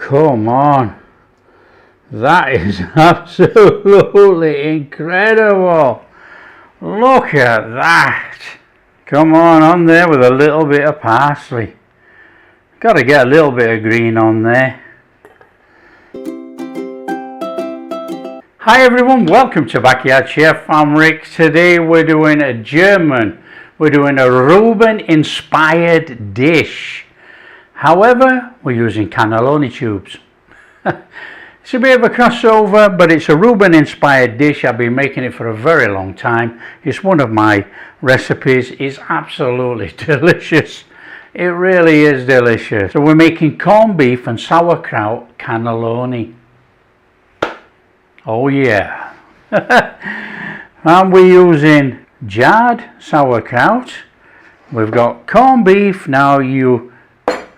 come on. That is absolutely incredible. Look at that. Come on there with a little bit of parsley. Got to get a little bit of green on there. Hi everyone, welcome to Backyard Chef. I'm Rick. Today we're doing a German. We're doing a Reuben-inspired dish. However, we're using cannelloni tubes. It's a bit of a crossover, but it's a Reuben-inspired dish. I've been making it for a very long time. It's one of my recipes. It's absolutely delicious. It really is delicious. So we're making corned beef and sauerkraut cannelloni. Oh yeah. And we're using jarred sauerkraut. We've got corned beef. Now you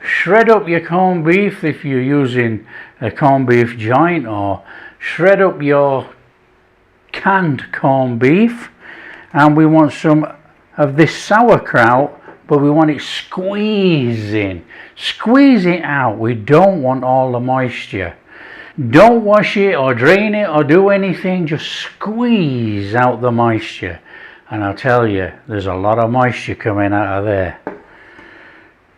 shred up your corned beef if you're using a corned beef joint, or shred up your canned corned beef. And we want some of this sauerkraut, but we want it squeezing. Squeeze it out. We don't want all the moisture. Don't wash it or drain it or do anything, just squeeze out the moisture. And I'll tell you, there's a lot of moisture coming out of there.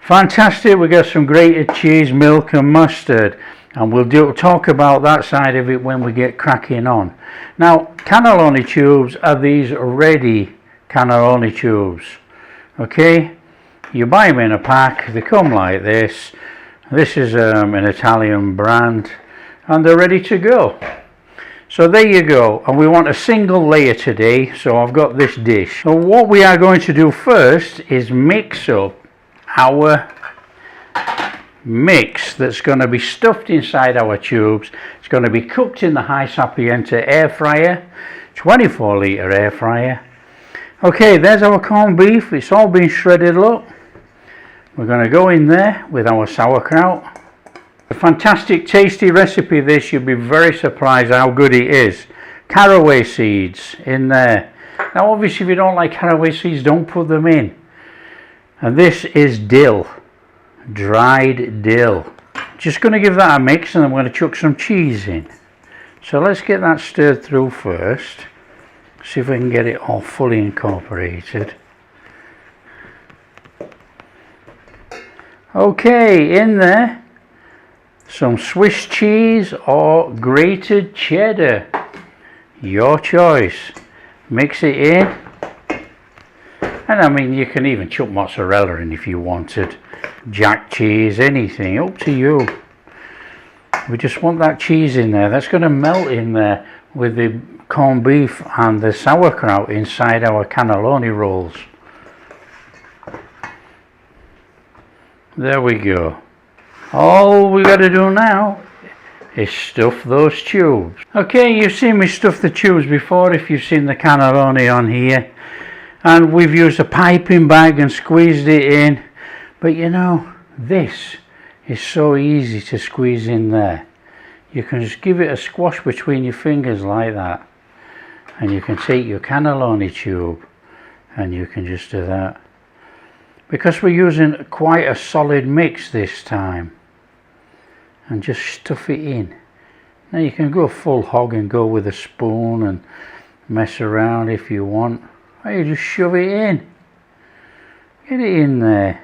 Fantastic. We got some grated cheese, milk and mustard, and we'll talk about that side of it when we get cracking on. Now, cannelloni tubes are these ready cannelloni tubes. Okay, you buy them in a pack. They come like this. This is an Italian brand, and they're ready to go. So there you go, and we want a single layer today, so I've got this dish. So what we are going to do first is mix up our mix that's going to be stuffed inside our tubes. It's going to be cooked in the HYSapientia Air Fryer, 24-litre air fryer. Okay, there's our corned beef. It's all been shredded, look. We're going to go in there with our sauerkraut. A fantastic tasty recipe this. You'll be very surprised how good it is. Caraway seeds in there. Now obviously if you don't like caraway seeds, don't put them in. And this is dill, dried dill. Just going to give that a mix, and I'm going to chuck some cheese in. So let's get that stirred through first. See if we can get it all fully incorporated. Okay, in there some Swiss cheese or grated cheddar, your choice. Mix it in, and I mean you can even chuck mozzarella in if you wanted, jack cheese, anything, up to you. We just want that cheese in there. That's going to melt in there with the corned beef and the sauerkraut inside our cannelloni rolls. There we go. All we got to do now is stuff those tubes. Okay, you've seen me stuff the tubes before if you've seen the cannelloni on here. And we've used a piping bag and squeezed it in. But you know, this is so easy to squeeze in there. You can just give it a squash between your fingers like that. And you can take your cannelloni tube and you can just do that. Because we're using quite a solid mix this time. And just stuff it in. Now you can go full hog and go with a spoon and mess around if you want. Or you just shove it in. Get it in there.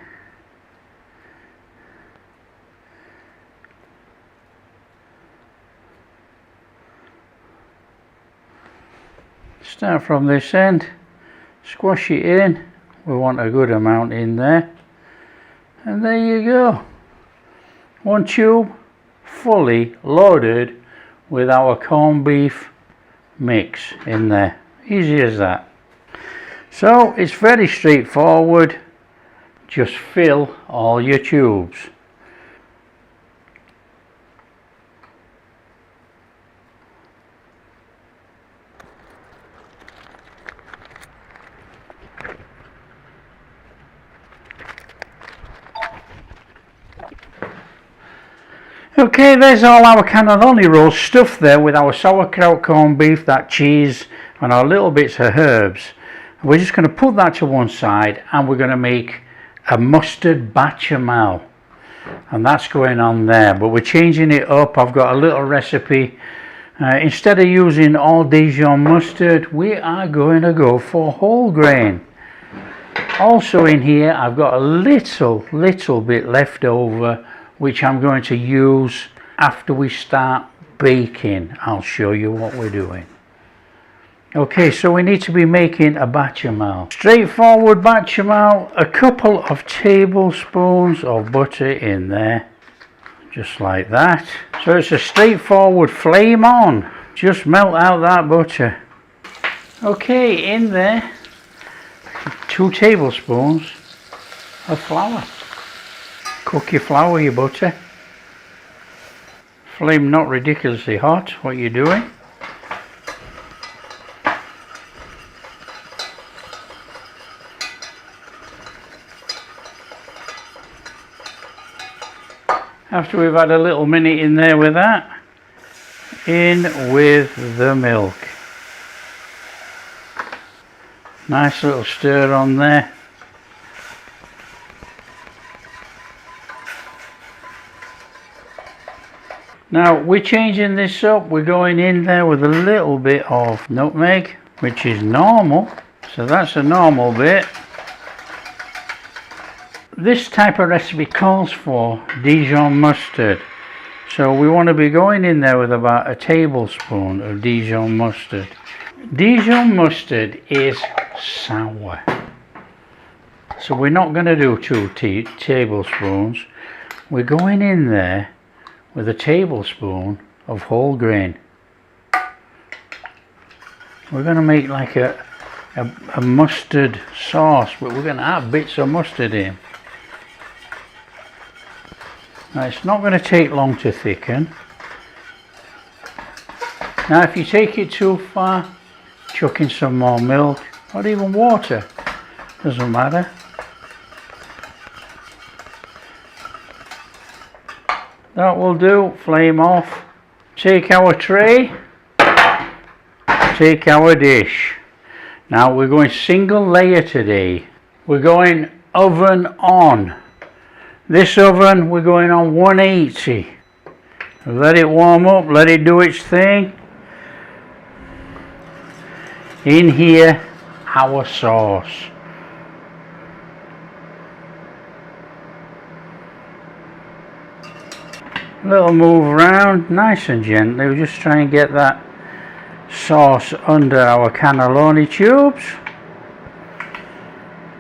Start from this end. Squash it in. We want a good amount in there. And there you go. One tube fully loaded with our corned beef mix in there. Easy as that. So it's very straightforward. Just fill all your tubes. Okay, there's all our cannelloni rolls stuffed there with our sauerkraut corned beef, that cheese and our little bits of herbs. We're just going to put that to one side, and we're going to make a mustard béchamel. and that's going on there, but we're changing it up. I've got a little recipe. Instead of using all Dijon mustard, we are going to go for whole grain. Also in here I've got a little bit left over, which I'm going to use after we start baking. I'll show you what we're doing. Okay, so we need to be making a béchamel. Straightforward béchamel, a couple of tablespoons of butter in there, just like that. So it's a straightforward flame on, just melt out that butter. Okay, in there, 2 tablespoons of flour. Cook your flour, your butter. Flame not ridiculously hot, what you're doing. After we've had a little minute in there with that, in with the milk. Nice little stir on there. Now we're changing this up. We're going in there with a little bit of nutmeg, which is normal. So that's a normal bit. This type of recipe calls for Dijon mustard, so we want to be going in there with about a tablespoon of Dijon mustard. Dijon mustard is sour, so we're not going to do 2 tablespoons. We're going in there with a tablespoon of whole grain. We're going to make like a mustard sauce, but we're going to add bits of mustard in. Now it's not going to take long to thicken. Now if you take it too far, chuck in some more milk or even water, doesn't matter. That will do. Flame off. Take our tray, take our dish. Now we're going single layer today. We're going oven on. This oven we're going on 180. Let it warm up, let it do its thing. In here, our sauce. Little move around, nice and gently. We'll just try and get that sauce under our cannelloni tubes.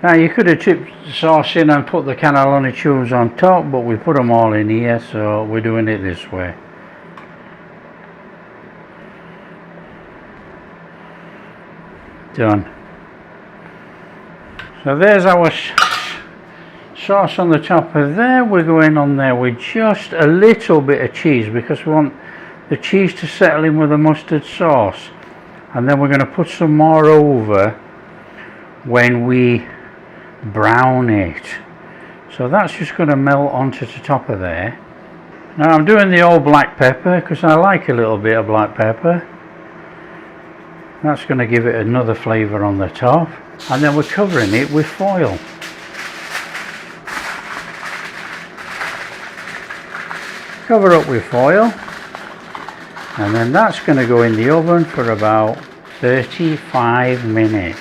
Now you could have tipped the sauce in and put the cannelloni tubes on top, but we put them all in here, so we're doing it this way. Done. So there's our sauce on the top of there. We're going on there with just a little bit of cheese because we want the cheese to settle in with the mustard sauce, and then we're going to put some more over when we brown it. So that's just going to melt onto the top of there. Now I'm doing the old black pepper because I like a little bit of black pepper. That's going to give it another flavour on the top, and then we're covering it with foil. Cover up with foil, and then that's going to go in the oven for about 35 minutes.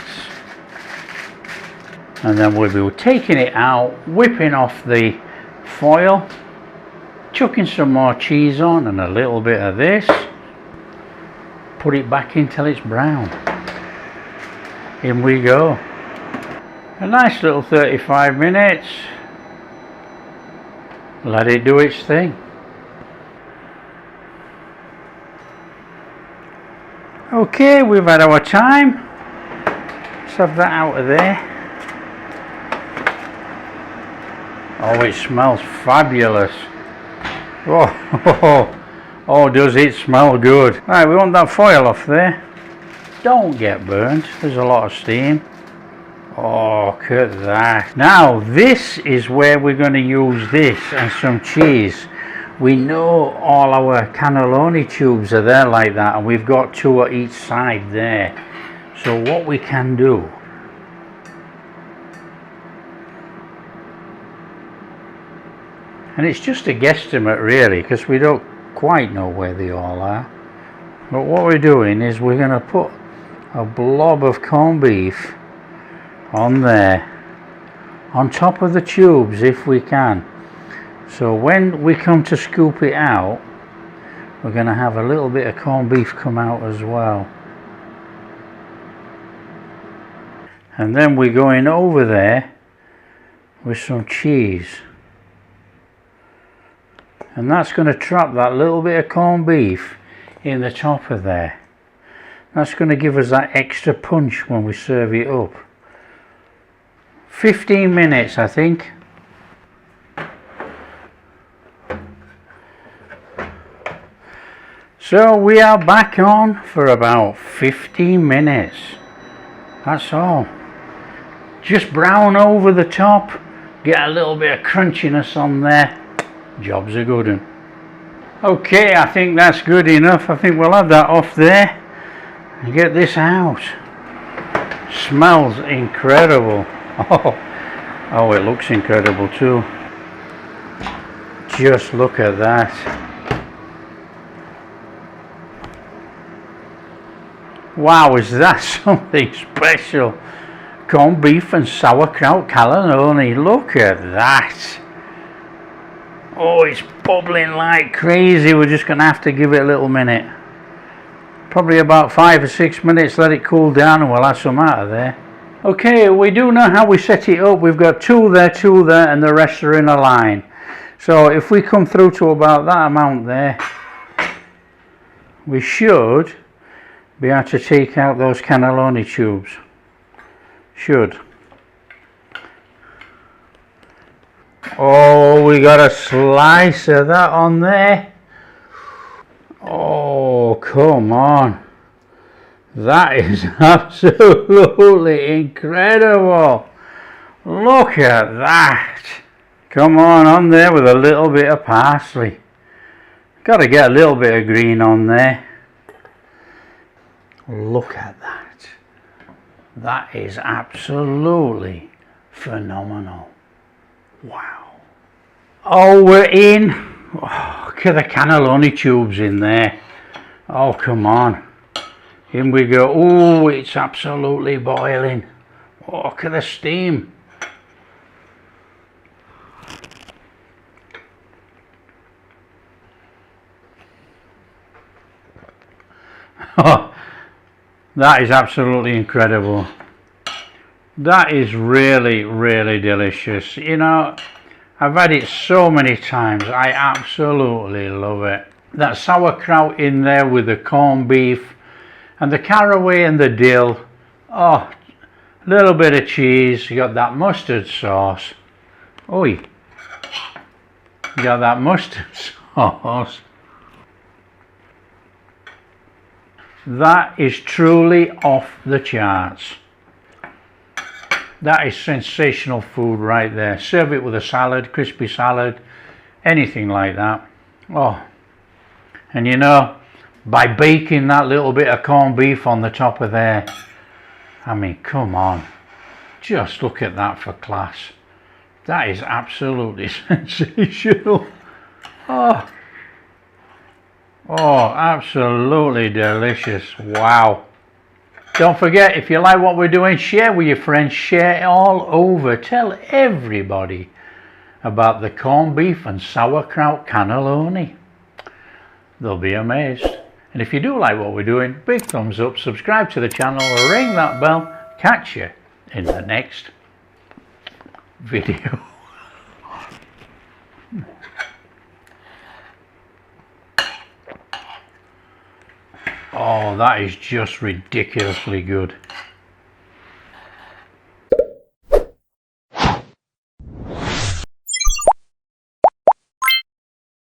And then we'll be taking it out, whipping off the foil, chucking some more cheese on and a little bit of this. Put it back in till it's brown. In we go. A nice little 35 minutes. Let it do its thing. Okay, we've had our time. Let's have that out of there. Oh, it smells fabulous. Oh, does it smell good. Right, we want that foil off there. Don't get burnt, there's a lot of steam. Oh, look at that. Now, this is where we're going to use this and some cheese. We know all our cannelloni tubes are there like that, and we've got 2 at each side there. So what we can do, And it's just a guesstimate really, because we don't quite know where they all are. But what we're doing is we're going to put a blob of corned beef on there, on top of the tubes if we can. So when we come to scoop it out, we're going to have a little bit of corned beef come out as well. And then we're going over there with some cheese. And that's going to trap that little bit of corned beef in the top of there. That's going to give us that extra punch when we serve it up. 15 minutes, I think. So we are back on for about 15 minutes. That's all. Just brown over the top, get a little bit of crunchiness on there. Job's a good one. Okay, I think that's good enough. I think we'll have that off there and get this out. Smells incredible. Oh, it looks incredible too. Just look at that. Wow, is that something special? Corned beef and sauerkraut cannelloni. Look at that. Oh, it's bubbling like crazy. We're just going to have to give it a little minute. Probably about 5 or 6 minutes, let it cool down, and we'll add some out of there. Okay, we do know how we set it up. We've got two there, and the rest are in a line. So if we come through to about that amount there, we should be able to take out those cannelloni tubes. Should. Oh, we got a slice of that on there. Oh, come on. That is absolutely incredible. Look at that. Come on there with a little bit of parsley. Got to get a little bit of green on there. Look at that. That is absolutely phenomenal. Wow. Oh, we're in. Oh, look at the cannelloni tubes in there. Oh, come on. In we go. Oh, it's absolutely boiling. Oh, look at the steam. Oh, that is absolutely incredible. That is really, really delicious. You know, I've had it so many times. I absolutely love it. That sauerkraut in there with the corned beef and the caraway and the dill. Oh, a little bit of cheese. You got that mustard sauce. Oh, you got that mustard sauce. That is truly off the charts. That is sensational food right there. Serve it with a salad, crispy salad, anything like that. Oh, and you know, by baking that little bit of corned beef on the top of there, I mean, come on, just look at that for class. That is absolutely sensational. Oh, absolutely delicious. Wow. Don't forget, if you like what we're doing, share with your friends, share it all over. Tell everybody about the corned beef and sauerkraut cannelloni. They'll be amazed. And if you do like what we're doing, big thumbs up, subscribe to the channel, ring that bell. Catch you in the next video. Oh, that is just ridiculously good.